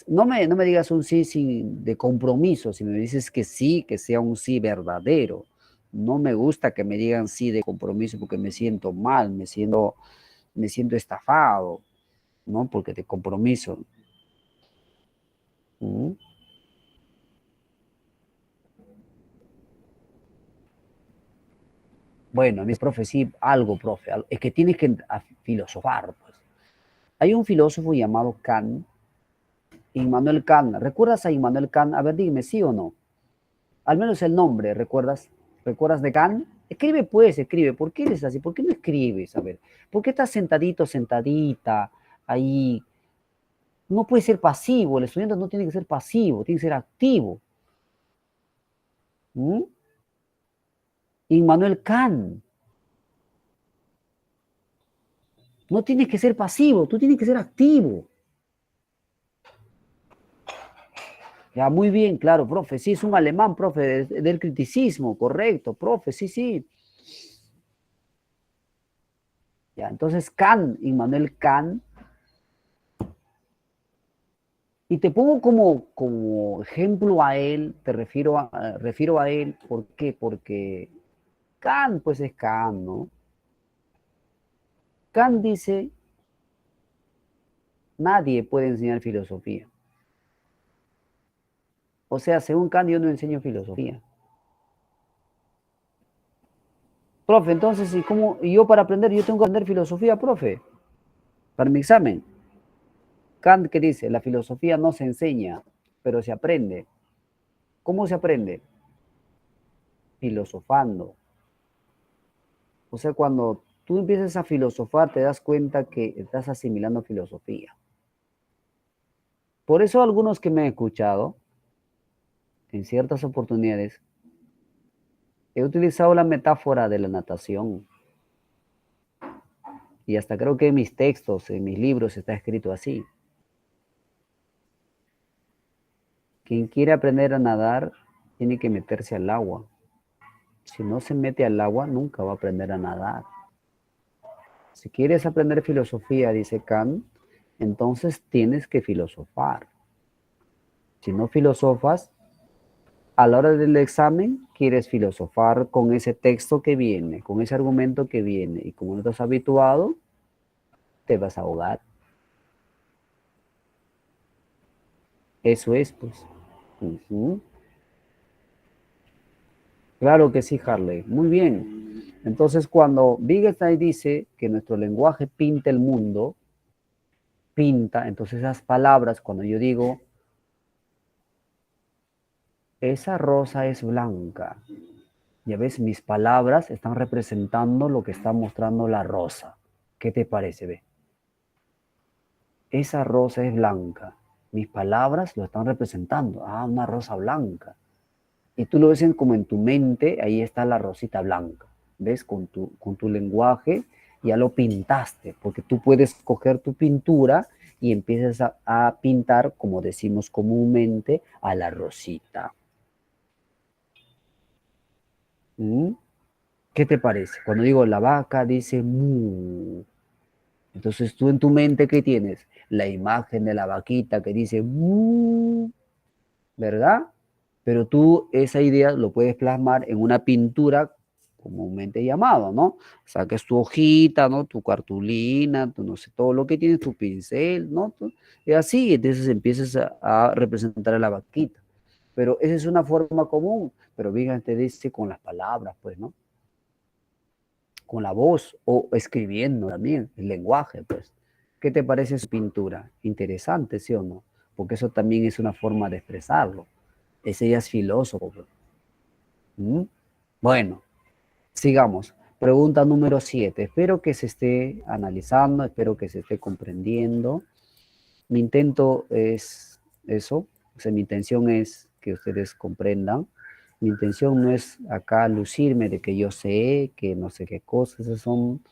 no me digas un sí sin, de compromiso, si me dices que sí, que sea un sí verdadero. No me gusta que me digan sí de compromiso porque me siento mal, me siento estafado, ¿no? Porque de compromiso. ¿Mm? Bueno, mis profe, sí, algo, profe, es que tienes que filosofar, pues. Hay un filósofo llamado Kant, Immanuel Kant. ¿Recuerdas a Immanuel Kant? A ver, dime, ¿sí o no? Al menos el nombre, ¿recuerdas? ¿Recuerdas de Kant? Escribe, pues, escribe. ¿Por qué eres así? ¿Por qué no escribes? A ver, ¿por qué estás sentadito, sentadita, ahí? No puede ser pasivo, el estudiante no tiene que ser pasivo, tiene que ser activo. ¿Mm? Immanuel Kant, no tienes que ser pasivo, tú tienes que ser activo. Ya, muy bien, claro, profe, sí, es un alemán, profe, del criticismo, correcto, profe, sí, sí. Ya, entonces Kant, Immanuel Kant, y te pongo como ejemplo a él, refiero a él, ¿por qué? Porque Kant, pues es Kant, ¿no? Kant dice, nadie puede enseñar filosofía. O sea, según Kant, yo no enseño filosofía. Profe, entonces, ¿y yo para aprender, yo tengo que aprender filosofía, profe? Para mi examen. Kant, ¿qué dice? La filosofía no se enseña, pero se aprende. ¿Cómo se aprende? Filosofando. O sea, cuando tú empiezas a filosofar, te das cuenta que estás asimilando filosofía. Por eso algunos que me han escuchado, en ciertas oportunidades, he utilizado la metáfora de la natación. Y hasta creo que en mis textos, en mis libros, está escrito así. Quien quiere aprender a nadar, tiene que meterse al agua. Si no se mete al agua, nunca va a aprender a nadar. Si quieres aprender filosofía, dice Kant, entonces tienes que filosofar. Si no filosofas, a la hora del examen quieres filosofar con ese texto que viene, con ese argumento que viene, y como no estás habituado, te vas a ahogar. Eso es, pues. Ujú. Claro que sí, Harley. Muy bien. Entonces, cuando Wittgenstein dice que nuestro lenguaje pinta el mundo, pinta, entonces esas palabras, cuando yo digo, esa rosa es blanca, ya ves, mis palabras están representando lo que está mostrando la rosa. ¿Qué te parece, ve? Esa rosa es blanca. Mis palabras lo están representando. Ah, una rosa blanca. Y tú lo ves como en tu mente, ahí está la rosita blanca. ¿Ves? Con tu lenguaje ya lo pintaste, porque tú puedes coger tu pintura y empiezas a pintar, como decimos comúnmente, a la rosita. ¿Mm? ¿Qué te parece? Cuando digo la vaca dice mu. Entonces tú en tu mente, ¿qué tienes? La imagen de la vaquita que dice mu, ¿verdad? Pero tú esa idea lo puedes plasmar en una pintura comúnmente llamada, ¿no? Saques tu hojita, ¿no? Tu cartulina, tu no sé, todo lo que tienes, tu pincel, ¿no? Y así, entonces empiezas a representar a la vaquita. Pero esa es una forma común, pero Vigan te dice con las palabras, pues, ¿no? Con la voz o escribiendo también, el lenguaje, pues. ¿Qué te parece su pintura? Interesante, ¿sí o no? Porque eso también es una forma de expresarlo. Ese ya es filósofo. Pues. ¿Mm? Bueno, sigamos. Pregunta número 7. Espero que se esté analizando, espero que se esté comprendiendo. Mi intento es eso, o sea, mi intención es que ustedes comprendan. Mi intención no es acá lucirme de que yo sé, que no sé qué cosas, esas son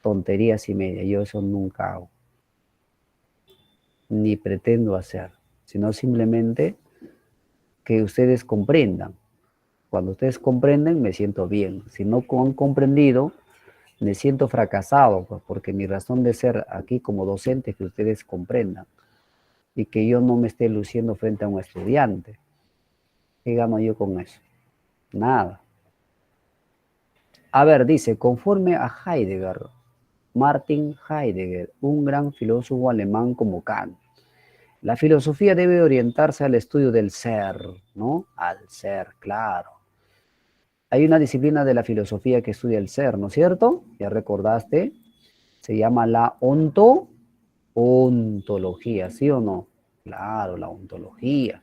tonterías y media. Yo eso nunca hago, ni pretendo hacer, sino simplemente que ustedes comprendan. Cuando ustedes comprenden, me siento bien. Si no han comprendido, me siento fracasado, pues, porque mi razón de ser aquí como docente es que ustedes comprendan y que yo no me esté luciendo frente a un estudiante. ¿Qué gano yo con eso? Nada. A ver, dice, conforme a Heidegger, Martin Heidegger, un gran filósofo alemán como Kant, la filosofía debe orientarse al estudio del ser, ¿no? Al ser, claro. Hay una disciplina de la filosofía que estudia el ser, ¿no es cierto? Ya recordaste, se llama la ontología, ¿sí o no? Claro, la ontología.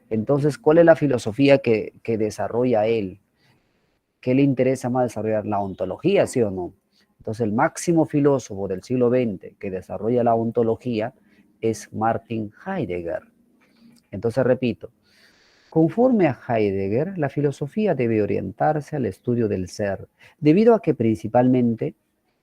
Entonces, ¿cuál es la filosofía que desarrolla él? ¿Qué le interesa más desarrollar? La ontología, ¿sí o no? Entonces, el máximo filósofo del siglo XX que desarrolla la ontología es Martin Heidegger. Entonces, repito, conforme a Heidegger, la filosofía debe orientarse al estudio del ser, debido a que principalmente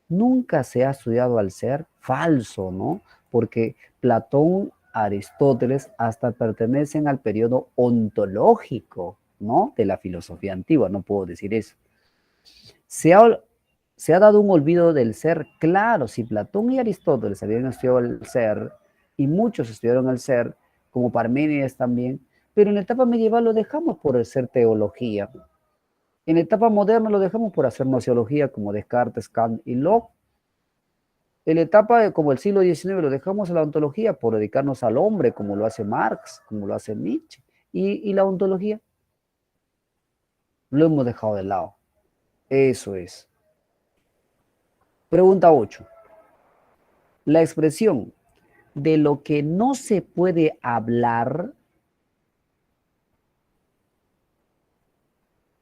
nunca se ha estudiado al ser falso, ¿no? Porque Platón, Aristóteles hasta pertenecen al periodo ontológico, ¿no? De la filosofía antigua, no puedo decir eso. Se ha, se ha dado un olvido del ser, claro, si Platón y Aristóteles habían estudiado el ser, y muchos estudiaron el ser, como Parménides también, pero en la etapa medieval lo dejamos por hacer teología. En la etapa moderna lo dejamos por hacer nociología, como Descartes, Kant y Locke. En la etapa como el siglo XIX lo dejamos a la ontología por dedicarnos al hombre, como lo hace Marx, como lo hace Nietzsche. Y la ontología lo hemos dejado de lado. Eso es. Pregunta 8. La expresión de lo que no se puede hablar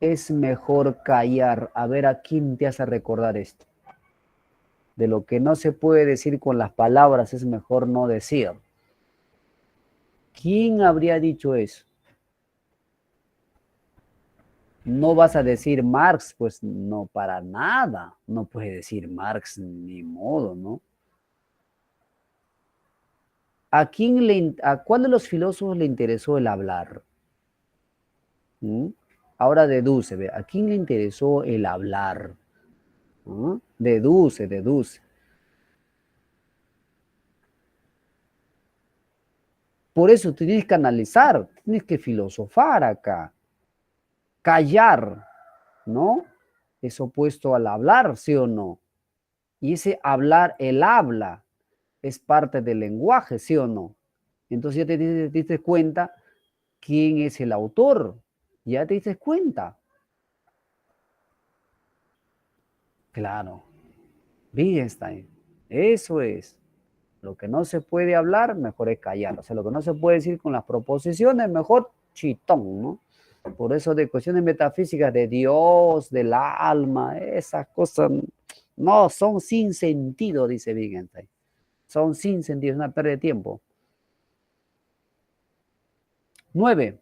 es mejor callar. A ver a quién te hace recordar esto. De lo que no se puede decir con las palabras es mejor no decir. ¿Quién habría dicho eso? No vas a decir Marx, pues no, para nada. No puede decir Marx ni modo, ¿no? ¿A cuál de los filósofos le interesó el hablar? ¿Mm? Ahora deduce, ¿ve? ¿A quién le interesó el hablar? ¿Mm? Deduce, deduce. Por eso tienes que analizar, tienes que filosofar acá. Callar, ¿no? Es opuesto al hablar, ¿sí o no? Y ese hablar, el habla, es parte del lenguaje, ¿sí o no? Entonces ya te diste cuenta quién es el autor, ya te diste cuenta. Claro, Wittgenstein. Eso es. Lo que no se puede hablar, mejor es callar. O sea, lo que no se puede decir con las proposiciones, mejor chitón, ¿no? Por eso de cuestiones metafísicas de Dios, del alma, esas cosas no son sin sentido, dice Wittgenstein. Son sin sentido, es una pérdida de tiempo. 9.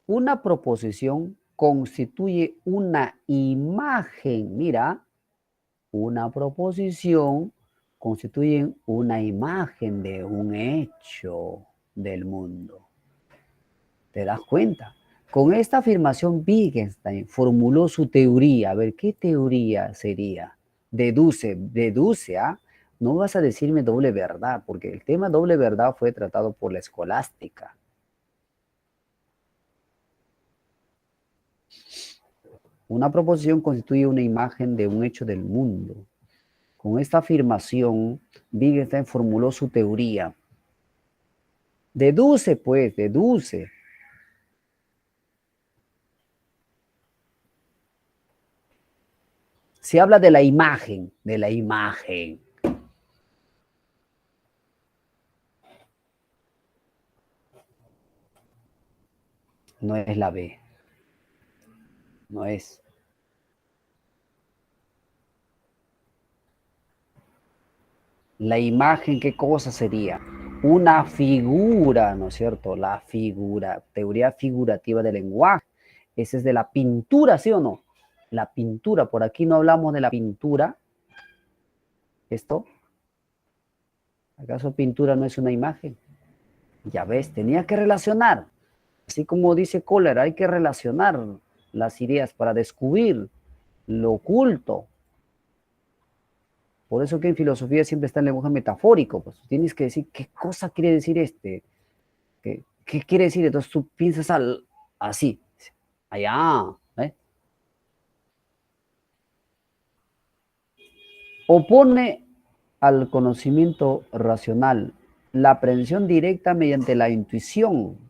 Una proposición constituye una imagen. Mira, una proposición constituye una imagen de un hecho del mundo. ¿Te das cuenta? Con esta afirmación, Wittgenstein formuló su teoría. A ver, ¿qué teoría sería? Deduce, ¿ah? No vas a decirme doble verdad, porque el tema doble verdad fue tratado por la escolástica. Una proposición constituye una imagen de un hecho del mundo. Con esta afirmación, Wittgenstein formuló su teoría. Deduce, pues, deduce. Se habla de la imagen, de la imagen. No es la B, no es. La imagen, ¿qué cosa sería? Una figura, ¿no es cierto? La figura, teoría figurativa del lenguaje. Ese es de la pintura, ¿sí o no? La pintura, por aquí no hablamos de la pintura. ¿Esto? ¿Acaso pintura no es una imagen? Ya ves, tenía que relacionar. Así como dice Kohler, hay que relacionar las ideas para descubrir lo oculto. Por eso que en filosofía siempre está el lenguaje metafórico. Pues tienes que decir qué cosa quiere decir este. ¿Qué quiere decir? Entonces tú piensas así. Allá. ¿Eh? Opone al conocimiento racional la aprehensión directa mediante la intuición.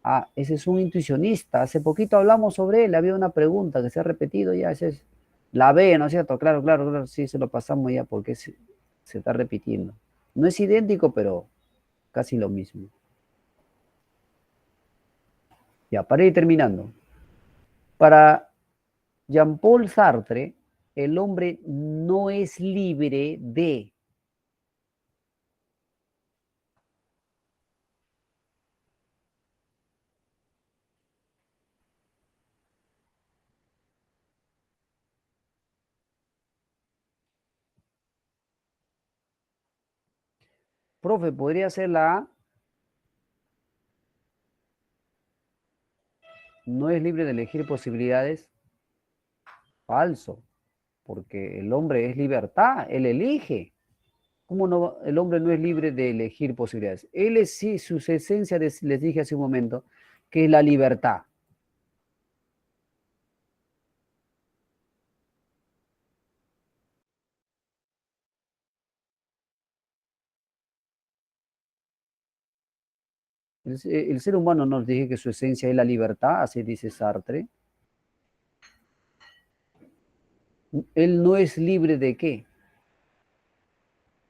Ah, ese es un intuicionista. Hace poquito hablamos sobre él. Había una pregunta que se ha repetido ya. Ese es la B, ¿no es cierto? Claro, claro, claro. Sí, se lo pasamos ya porque se está repitiendo. No es idéntico, pero casi lo mismo. Ya, para ir terminando. Para Jean-Paul Sartre, el hombre no es libre de. Profe, podría ser la A. No es libre de elegir posibilidades. Falso, porque el hombre es libertad, él elige. ¿Cómo no? El hombre no es libre de elegir posibilidades. Él es, sí, su esencia, les dije hace un momento, que es la libertad. El ser humano nos dije que su esencia es la libertad, así dice Sartre. Él no es libre de qué?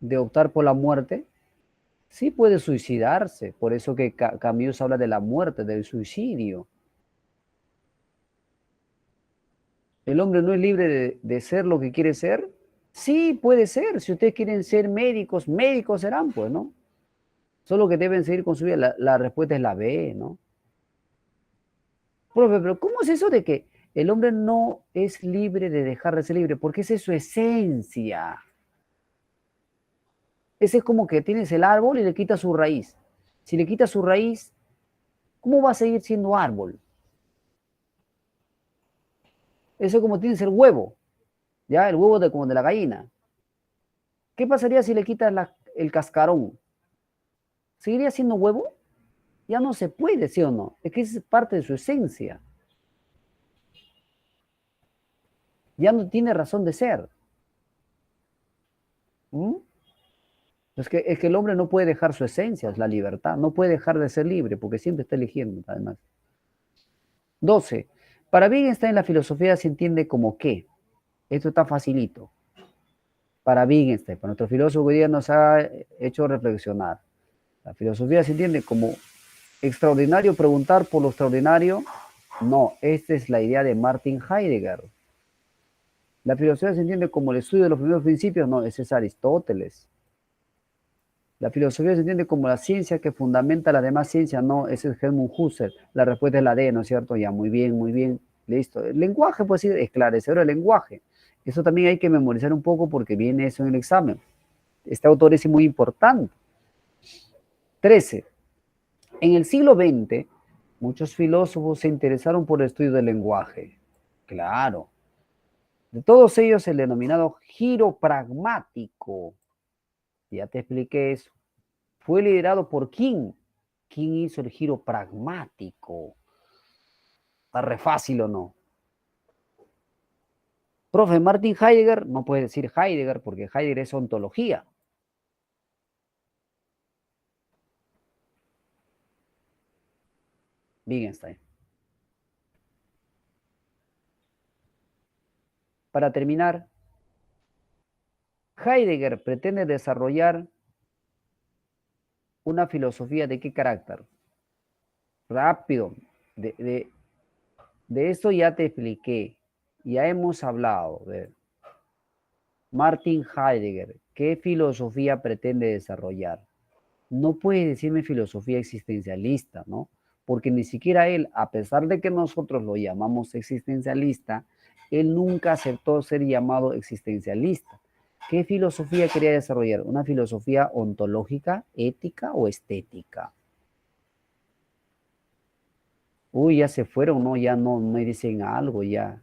De optar por la muerte. Sí puede suicidarse, por eso que Camus habla de la muerte, del suicidio. ¿El hombre no es libre de ser lo que quiere ser? Sí, puede ser. Si ustedes quieren ser médicos, médicos serán, pues, ¿no? Solo que deben seguir con su vida. La respuesta es la B, ¿no? Profe, pero ¿cómo es eso de que el hombre no es libre de dejar de ser libre? Porque esa es su esencia. Ese es como que tienes el árbol y le quitas su raíz. Si le quitas su raíz, ¿cómo va a seguir siendo árbol? Eso es como tienes el huevo, ¿ya? El huevo como de la gallina. ¿Qué pasaría si le quitas el cascarón? ¿Seguiría siendo huevo? Ya no se puede, ¿sí o no? Es que es parte de su esencia. Ya no tiene razón de ser. ¿Mm? Es que el hombre no puede dejar su esencia, es la libertad. No puede dejar de ser libre porque siempre está eligiendo, además. 12. Para Wittgenstein la filosofía se entiende como ¿qué? Esto está facilito. Para Wittgenstein, para nuestro filósofo hoy día nos ha hecho reflexionar. La filosofía se entiende como extraordinario preguntar por lo extraordinario. No, esta es la idea de Martin Heidegger. La filosofía se entiende como el estudio de los primeros principios. No, ese es Aristóteles. La filosofía se entiende como la ciencia que fundamenta la demás ciencia. No, ese es Helmut Husserl. La respuesta es la D, ¿no es cierto? Ya, muy bien, muy bien. Listo. El lenguaje, pues sí, esclarecedor el lenguaje. Eso también hay que memorizar un poco porque viene eso en el examen. Este autor es muy importante. 13. En el siglo XX, muchos filósofos se interesaron por el estudio del lenguaje. Claro. De todos ellos, el denominado giro pragmático, ya te expliqué eso, fue liderado por King. ¿Quién hizo el giro pragmático? Está re fácil o no. Profe, Martin Heidegger, no puede decir Heidegger porque Heidegger es ontología. Wittgenstein. Para terminar, Heidegger pretende desarrollar una filosofía de qué carácter. Rápido. De esto ya te expliqué. Ya hemos hablado de Martin Heidegger. ¿Qué filosofía pretende desarrollar? No puede decirme filosofía existencialista, ¿no? Porque ni siquiera él, a pesar de que nosotros lo llamamos existencialista, él nunca aceptó ser llamado existencialista. ¿Qué filosofía quería desarrollar? ¿Una filosofía ontológica, ética o estética? Uy, ya se fueron, ¿no? Ya no me dicen algo, ya.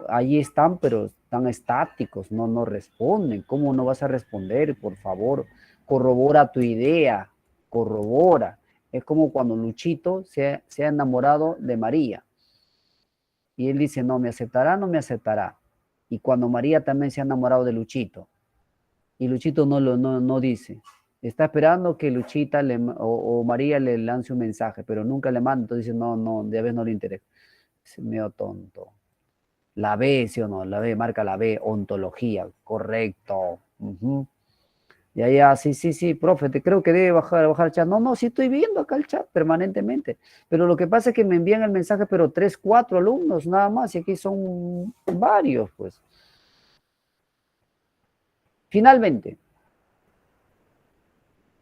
Ahí están, pero están estáticos, no responden. ¿Cómo no vas a responder? Por favor, corrobora tu idea, corrobora. Es como cuando Luchito se ha enamorado de María. Y él dice, no, ¿me aceptará? No me aceptará. Y cuando María también se ha enamorado de Luchito. Y Luchito no dice. Está esperando que Luchita o María le lance un mensaje, pero nunca le manda. Entonces dice, no, de vez no le interesa. Es medio tonto. La B, ¿sí o no? La B, marca la B, ontología, correcto. Ya, sí, profe, te creo que debe bajar el chat. No, sí estoy viendo acá el chat permanentemente. Pero lo que pasa es que me envían el mensaje, pero 3, 4 alumnos nada más, y aquí son varios, pues. Finalmente,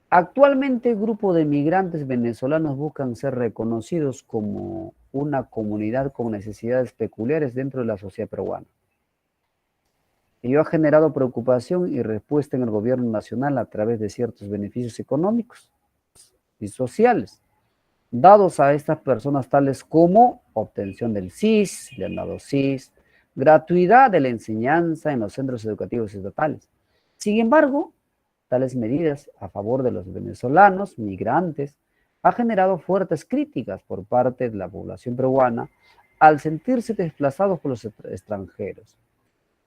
actualmente el grupo de migrantes venezolanos buscan ser reconocidos como una comunidad con necesidades peculiares dentro de la sociedad peruana. Ello ha generado preocupación y respuesta en el gobierno nacional a través de ciertos beneficios económicos y sociales, dados a estas personas tales como obtención del CIS, le han dado CIS, gratuidad de la enseñanza en los centros educativos estatales. Sin embargo, tales medidas a favor de los venezolanos migrantes ha generado fuertes críticas por parte de la población peruana al sentirse desplazados por los extranjeros.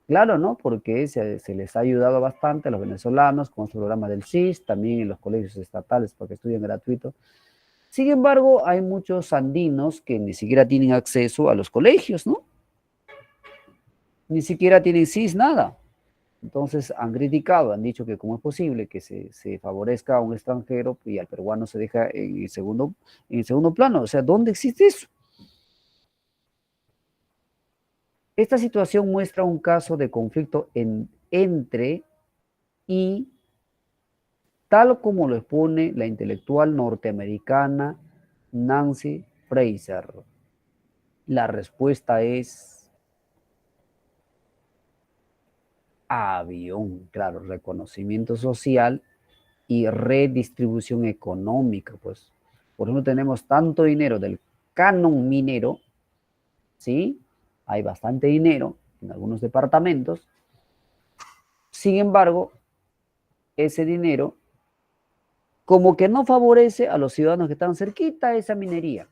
Claro, ¿no? Porque se les ha ayudado bastante a los venezolanos con los programas del CIS, también en los colegios estatales para que estudien gratuito. Sin embargo, hay muchos andinos que ni siquiera tienen acceso a los colegios, ¿no? Ni siquiera tienen CIS, nada. Entonces han criticado, han dicho que cómo es posible que se favorezca a un extranjero y al peruano se deja en el segundo plano. O sea, ¿dónde existe eso? Esta situación muestra un caso de conflicto entre y tal como lo expone la intelectual norteamericana Nancy Fraser. La respuesta es avión, claro, reconocimiento social y redistribución económica, pues. Por eso tenemos tanto dinero del canon minero, ¿sí? Hay bastante dinero en algunos departamentos. Sin embargo, ese dinero como que no favorece a los ciudadanos que están cerquita de esa minería.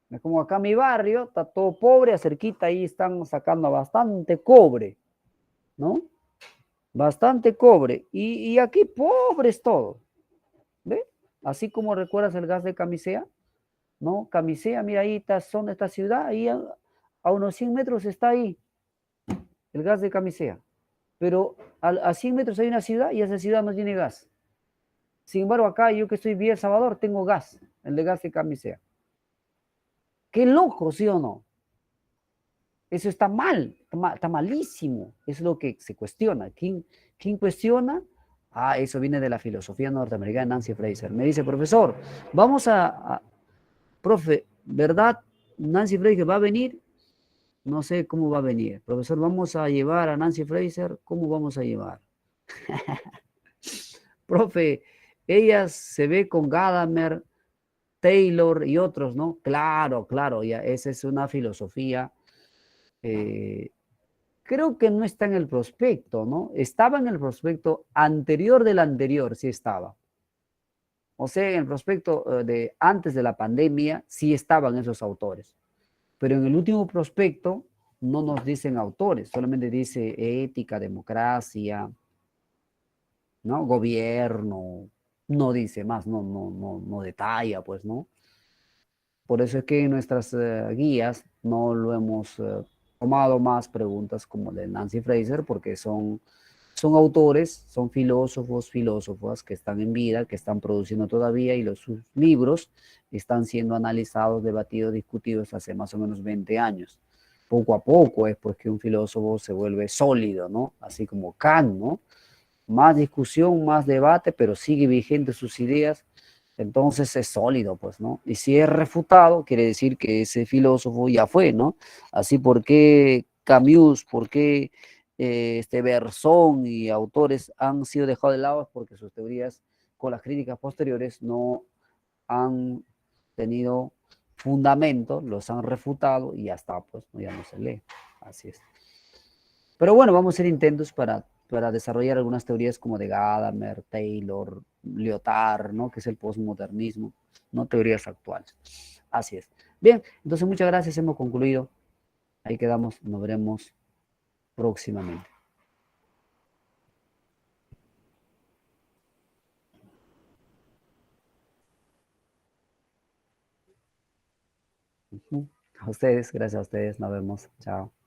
Es como acá mi barrio, está todo pobre, cerquita ahí están sacando bastante cobre, ¿no? Bastante cobre. Y aquí pobres todos, ¿ves? Así como recuerdas el gas de Camisea, ¿no? Camisea, mira ahí está esta ciudad, ahí a unos 100 metros está ahí. el gas de camisea. Pero a 100 metros hay una ciudad y esa ciudad no tiene gas. Sin embargo, acá yo que estoy en Villa El Salvador tengo gas, el de gas de camisea. Qué loco, ¿sí o no? Eso está mal, está malísimo. Es lo que se cuestiona. ¿Quién cuestiona? Ah, eso viene de la filosofía norteamericana de Nancy Fraser. Me dice, profesor, vamos profe, ¿verdad? Nancy Fraser va a venir. No sé cómo va a venir. Profesor, vamos a llevar a Nancy Fraser. ¿Cómo vamos a llevar? Profe, ella se ve con Gadamer, Taylor y otros, ¿no? Claro, claro, ya esa es una filosofía. eh, Creo que no está en el prospecto, ¿no? Estaba en el prospecto anterior del anterior, sí estaba. O sea, en el prospecto de antes de la pandemia sí estaban esos autores. Pero en el último prospecto no nos dicen autores, solamente dice ética, democracia, ¿no? Gobierno, no dice más, no detalla, pues, ¿no? Por eso es que en nuestras guías no lo hemos tomado más preguntas como de Nancy Fraser, porque son autores, son filósofos, filósofas que están en vida, que están produciendo todavía y sus libros están siendo analizados, debatidos, discutidos hace más o menos 20 años. Poco a poco es pues que un filósofo se vuelve sólido, ¿no? Así como Kant, ¿no? Más discusión, más debate, pero sigue vigente sus ideas, entonces es sólido, pues, ¿no? Y si es refutado, quiere decir que ese filósofo ya fue, ¿no? Así, ¿por qué Camus, por qué Bersón y autores han sido dejados de lado? Porque sus teorías con las críticas posteriores no han tenido fundamento, los han refutado y ya está, pues, ¿no? Ya no se lee. Así es. Pero bueno, vamos a hacer intentos para desarrollar algunas teorías como de Gadamer, Taylor, Lyotard, ¿no? Que es el postmodernismo, no teorías actuales. Así es. Bien, entonces muchas gracias, hemos concluido. Ahí quedamos, nos veremos próximamente. A ustedes, gracias a ustedes, nos vemos. Chao.